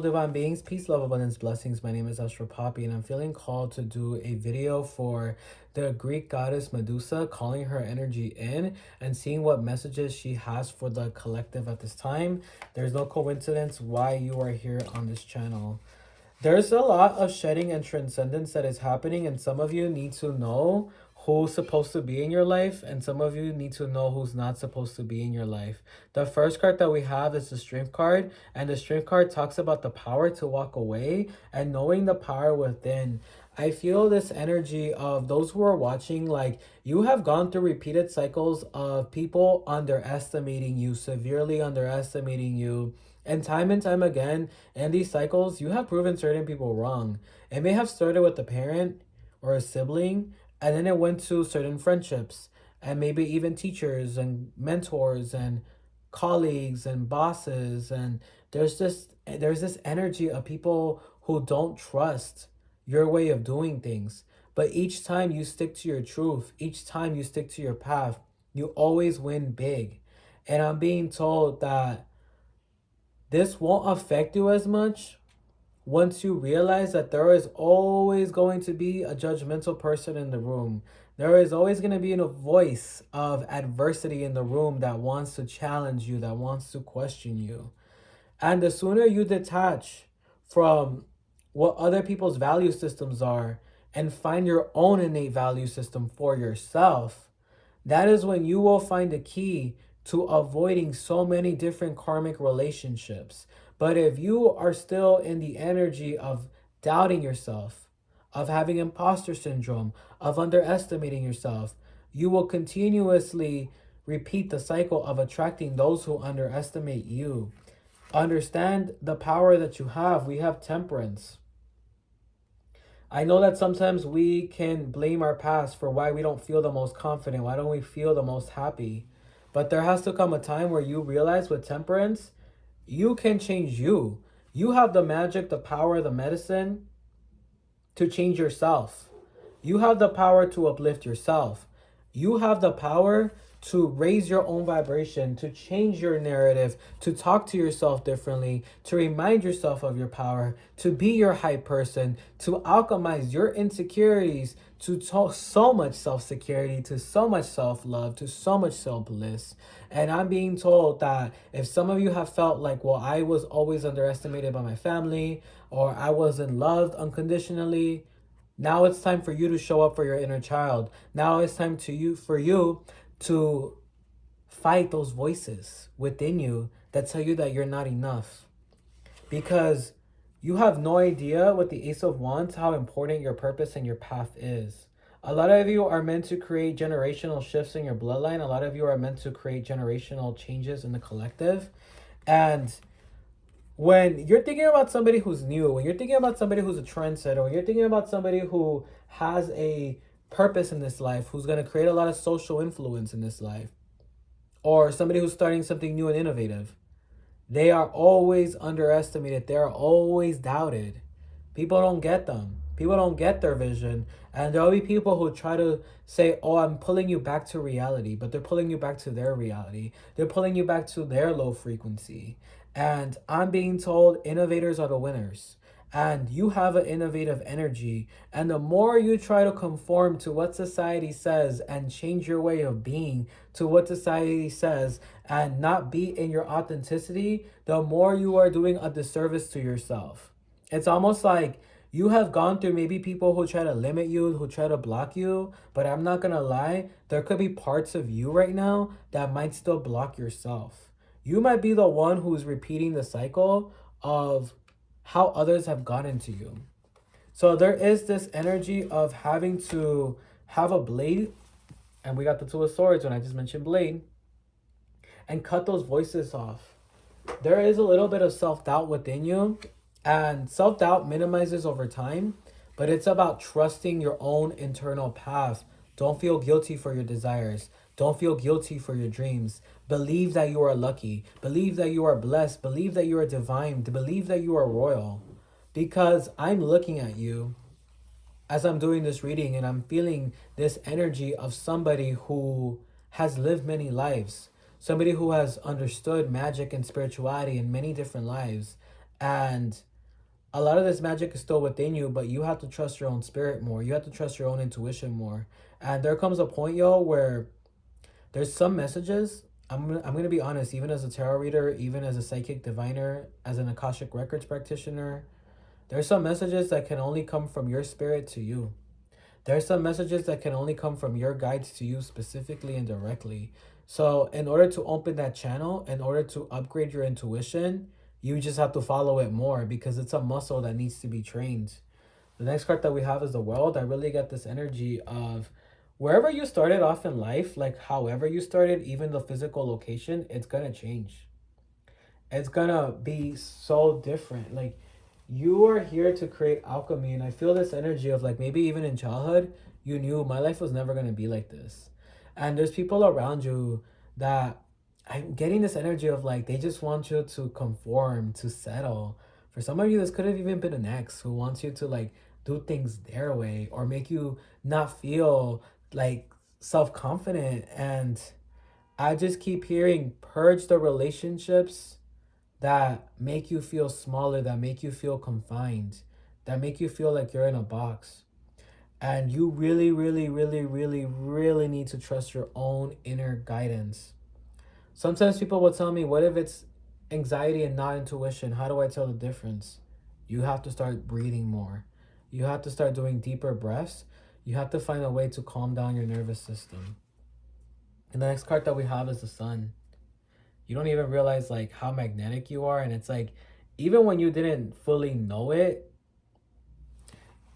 Divine beings, peace, love, abundance, blessings. My name is AstroPapi, and I'm feeling called to do a video for the Greek goddess Medusa, calling her energy in and seeing what messages she has for the collective at this time. There's no coincidence why you are here on this channel. There's a lot of shedding and transcendence that is happening, and some of you need to know who's supposed to be in your life, and some of you need to know who's not supposed to be in your life. The first card that we have is the Strength card, and the Strength card talks about the power to walk away and knowing the power within. I feel this energy of those who are watching, like you have gone through repeated cycles of people underestimating you, severely underestimating you. And time again, in these cycles, you have proven certain people wrong. It may have started with a parent or a sibling, and then it went to certain friendships, and maybe even teachers and mentors and colleagues and bosses. And there's this energy of people who don't trust your way of doing things. But each time you stick to your truth, each time you stick to your path, you always win big. And I'm being told that this won't affect you as much once you realize that there is always going to be a judgmental person in the room. There is always going to be a voice of adversity in the room that wants to challenge you, that wants to question you. And the sooner you detach from what other people's value systems are and find your own innate value system for yourself, that is when you will find the key to avoiding so many different karmic relationships. But if you are still in the energy of doubting yourself, of having imposter syndrome, of underestimating yourself, you will continuously repeat the cycle of attracting those who underestimate you. Understand the power that you have. We have temperance. I know that sometimes we can blame our past for why we don't feel the most confident, why don't we feel the most happy. But there has to come a time where you realize with temperance, you can change you. You have the magic, the power, the medicine to change yourself. You have the power to uplift yourself. You have the power to raise your own vibration, to change your narrative, to talk to yourself differently, to remind yourself of your power, to be your hype person, to alchemize your insecurities to so much self-security, to so much self-love, to so much self-bliss. And I'm being told that if some of you have felt like, well, I was always underestimated by my family, or I wasn't loved unconditionally, now it's time for you to show up for your inner child. Now it's time for you to fight those voices within you that tell you that you're not enough. Because you have no idea with the Ace of Wands how important your purpose and your path is. A lot of you are meant to create generational shifts in your bloodline. A lot of you are meant to create generational changes in the collective. And when you're thinking about somebody who's new, when you're thinking about somebody who's a trendsetter, when you're thinking about somebody who has a purpose in this life, who's going to create a lot of social influence in this life, or somebody who's starting something new and innovative, they are always underestimated. They are always doubted. People don't get them. People don't get their vision. And there will be people who try to say, oh, I'm pulling you back to reality. But they're pulling you back to their reality. They're pulling you back to their low frequency. And I'm being told innovators are the winners. And you have an innovative energy. And the more you try to conform to what society says and change your way of being to what society says and not be in your authenticity, the more you are doing a disservice to yourself. It's almost like you have gone through maybe people who try to limit you, who try to block you, but I'm not going to lie, there could be parts of you right now that might still block yourself. You might be the one who's repeating the cycle of how others have gotten to you. So there is this energy of having to have a blade, and we got the Two of Swords when I just mentioned blade, and cut those voices off. There is a little bit of self-doubt within you, and self-doubt minimizes over time, but it's about trusting your own internal path. Don't feel guilty for your desires. Don't feel guilty for your dreams. Believe that you are lucky. Believe that you are blessed. Believe that you are divine. Believe that you are royal. Because I'm looking at you as I'm doing this reading, and I'm feeling this energy of somebody who has lived many lives. Somebody who has understood magic and spirituality in many different lives. And A lot of this magic is still within you, but you have to trust your own spirit more. You have to trust your own intuition more. And there comes a point, yo, where there's some messages. I'm gonna be honest. Even as a tarot reader, even as a psychic diviner, as an Akashic records practitioner, there's some messages that can only come from your spirit to you. There's some messages that can only come from your guides to you specifically and directly. So, in order to open that channel, in order to upgrade your intuition, you just have to follow it more because it's a muscle that needs to be trained. The next card that we have is the World. I really get this energy of wherever you started off in life, like however you started, even the physical location, it's gonna change. It's gonna be so different. Like, you are here to create alchemy, and I feel this energy of like maybe even in childhood you knew my life was never gonna be like this, and there's people around you that I'm getting this energy of like they just want you to conform, to settle. For some of you, this could have even been an ex who wants you to like do things their way or make you not feel like self-confident. And I just keep hearing purge the relationships that make you feel smaller, that make you feel confined, that make you feel like you're in a box. And you really, really, really, really, really need to trust your own inner guidance. Sometimes people will tell me, what if it's anxiety and not intuition? How do I tell the difference? You have to start breathing more. You have to start doing deeper breaths. You have to find a way to calm down your nervous system. And the next card that we have is the Sun. You don't even realize like how magnetic you are, and it's like even when you didn't fully know it,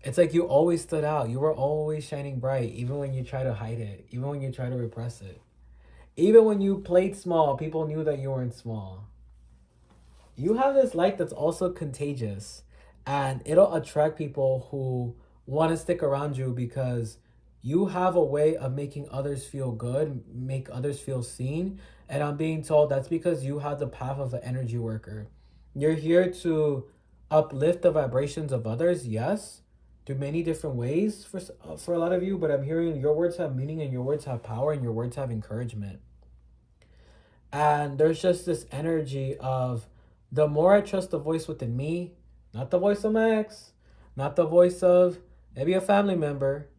it's like you always stood out. You were always shining bright, even when you try to hide it, even when you try to repress it, even when you played small, people knew that you weren't small. You have this light that's also contagious, and it'll attract people who want to stick around you because you have a way of making others feel good, make others feel seen. And I'm being told that's because you have the path of an energy worker. You're here to uplift the vibrations of others, yes, through many different ways for a lot of you, but I'm hearing your words have meaning and your words have power and your words have encouragement. And there's just this energy of the more I trust the voice within me, not the voice of my ex, not the voice of maybe a family member,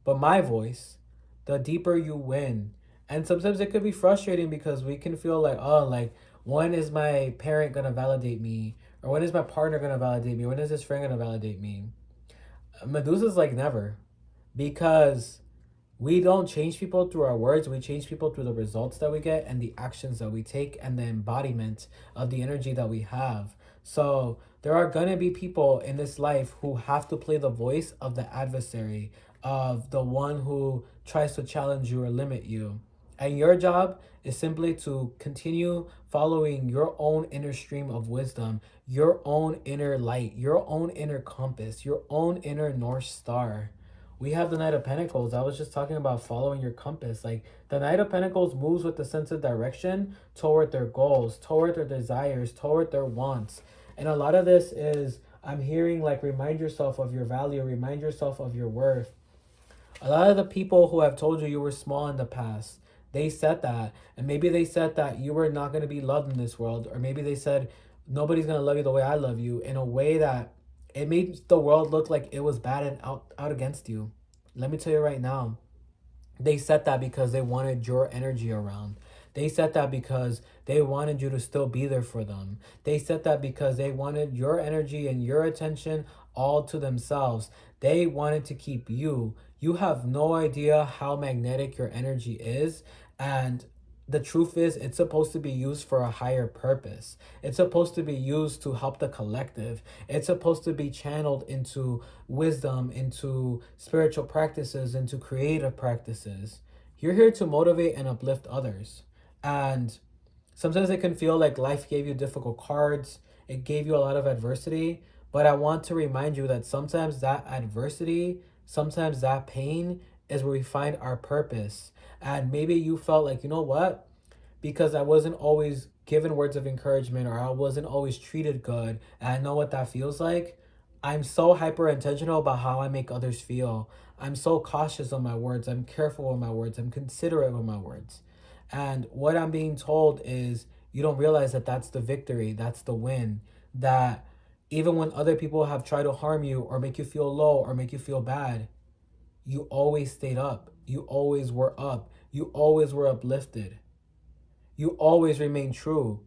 but my voice, the deeper you win. And sometimes it could be frustrating because we can feel like, oh, like, when is my parent gonna validate me? Or when is my partner gonna validate me? When is this friend gonna validate me? Medusa's like never. Because we don't change people through our words, we change people through the results that we get and the actions that we take and the embodiment of the energy that we have. So there are going to be people in this life who have to play the voice of the adversary, of the one who tries to challenge you or limit you. And your job is simply to continue following your own inner stream of wisdom, your own inner light, your own inner compass, your own inner North Star. We have the Knight of Pentacles. I was just talking about following your compass. Like, the Knight of Pentacles moves with the sense of direction toward their goals, toward their desires, toward their wants. And a lot of this is, I'm hearing like, remind yourself of your value, remind yourself of your worth. A lot of the people who have told you you were small in the past, they said that. And maybe they said that you were not going to be loved in this world. Or maybe they said, nobody's going to love you the way I love you, in a way that it made the world look like it was bad and out against you. Let me tell you right now, they said that because they wanted your energy around. They said that because they wanted you to still be there for them. They said that because they wanted your energy and your attention all to themselves. They wanted to keep you. You have no idea how magnetic your energy is. And the truth is, it's supposed to be used for a higher purpose. It's supposed to be used to help the collective. It's supposed to be channeled into wisdom, into spiritual practices, into creative practices. You're here to motivate and uplift others. And sometimes it can feel like life gave you difficult cards, it gave you a lot of adversity. But I want to remind you that sometimes that adversity, sometimes that pain is where we find our purpose. And maybe you felt like, you know what? Because I wasn't always given words of encouragement or I wasn't always treated good, and I know what that feels like. I'm so hyper intentional about how I make others feel. I'm so cautious on my words. I'm careful with my words. I'm considerate with my words. And what I'm being told is you don't realize that that's the victory, that's the win, that Even when other people have tried to harm you or make you feel low or make you feel bad, you always stayed up. You always were up. You always were uplifted. You always remain true.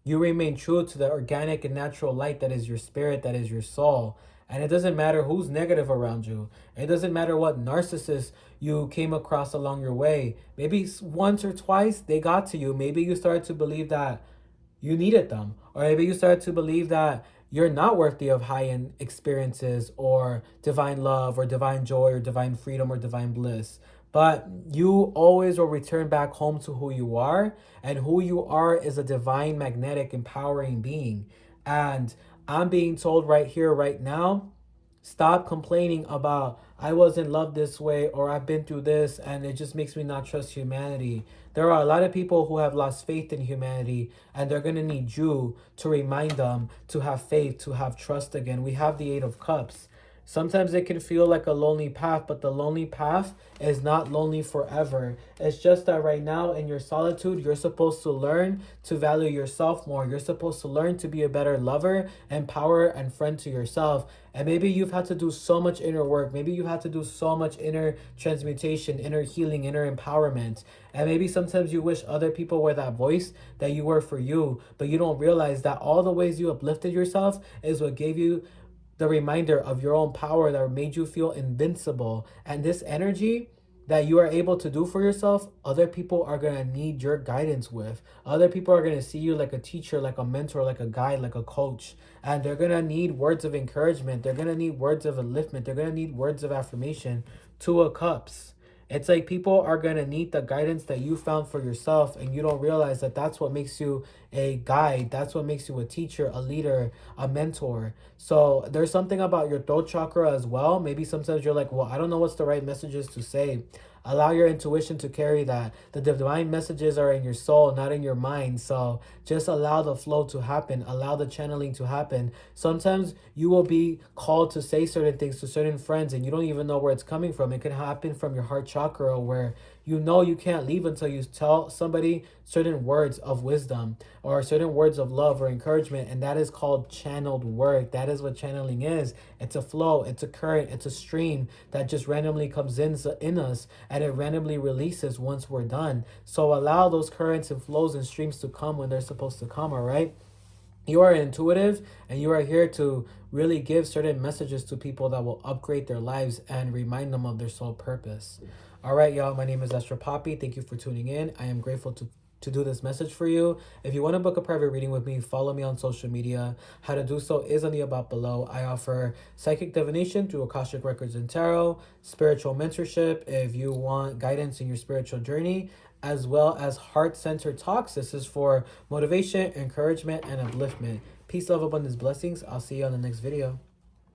You remain true to the organic and natural light that is your spirit, that is your soul. And it doesn't matter who's negative around you. It doesn't matter what narcissist you came across along your way. Maybe once or twice they got to you. Maybe you started to believe that you needed them. Or maybe you start to believe that you're not worthy of high end experiences or divine love or divine joy or divine freedom or divine bliss. But you always will return back home to who you are. And who you are is a divine, magnetic, empowering being. And I'm being told right here, right now, stop complaining about I wasn't loved this way or I've been through this and it just makes me not trust humanity. There are a lot of people who have lost faith in humanity and they're going to need you to remind them to have faith, to have trust again. We have the 8 of Cups. Sometimes it can feel like a lonely path, but the lonely path is not lonely forever. It's just that right now in your solitude, you're supposed to learn to value yourself more. You're supposed to learn to be a better lover, empower, and friend to yourself. And maybe you've had to do so much inner work. Maybe you had to do so much inner transmutation, inner healing, inner empowerment. And maybe sometimes you wish other people were that voice that you were for you, but you don't realize that all the ways you uplifted yourself is what gave you the reminder of your own power that made you feel invincible. And this energy that you are able to do for yourself, other people are going to need your guidance with. Other people are going to see you like a teacher, like a mentor, like a guide, like a coach. And they're going to need words of encouragement. They're going to need words of upliftment. They're going to need words of affirmation. 2 of Cups. It's like people are going to need the guidance that you found for yourself, and you don't realize that that's what makes you a guide. That's what makes you a teacher, a leader, a mentor. So there's something about your throat chakra as well. Maybe sometimes you're like, well, I don't know what's the right messages to say. Allow your intuition to carry that. The divine messages are in your soul, not in your mind. So just allow the flow to happen. Allow the channeling to happen. Sometimes you will be called to say certain things to certain friends and you don't even know where it's coming from. It can happen from your heart chakra where you know you can't leave until you tell somebody certain words of wisdom or certain words of love or encouragement. And that is called channeled work. That is what channeling is. It's a flow, it's a current, it's a stream that just randomly comes in us and it randomly releases once we're done. So allow those currents and flows and streams to come when they're supposed to come, all right? You are intuitive and you are here to really give certain messages to people that will upgrade their lives and remind them of their soul purpose. All right, y'all, my name is AstroPapi. Thank you for tuning in. I am grateful to do this message for you. If you want to book a private reading with me, follow me on social media. How to do so is on the about below. I offer psychic divination through Akashic Records and Tarot, spiritual mentorship if you want guidance in your spiritual journey, as well as heart-centered talks. This is for motivation, encouragement, and upliftment. Peace, love, abundance, blessings. I'll see you on the next video.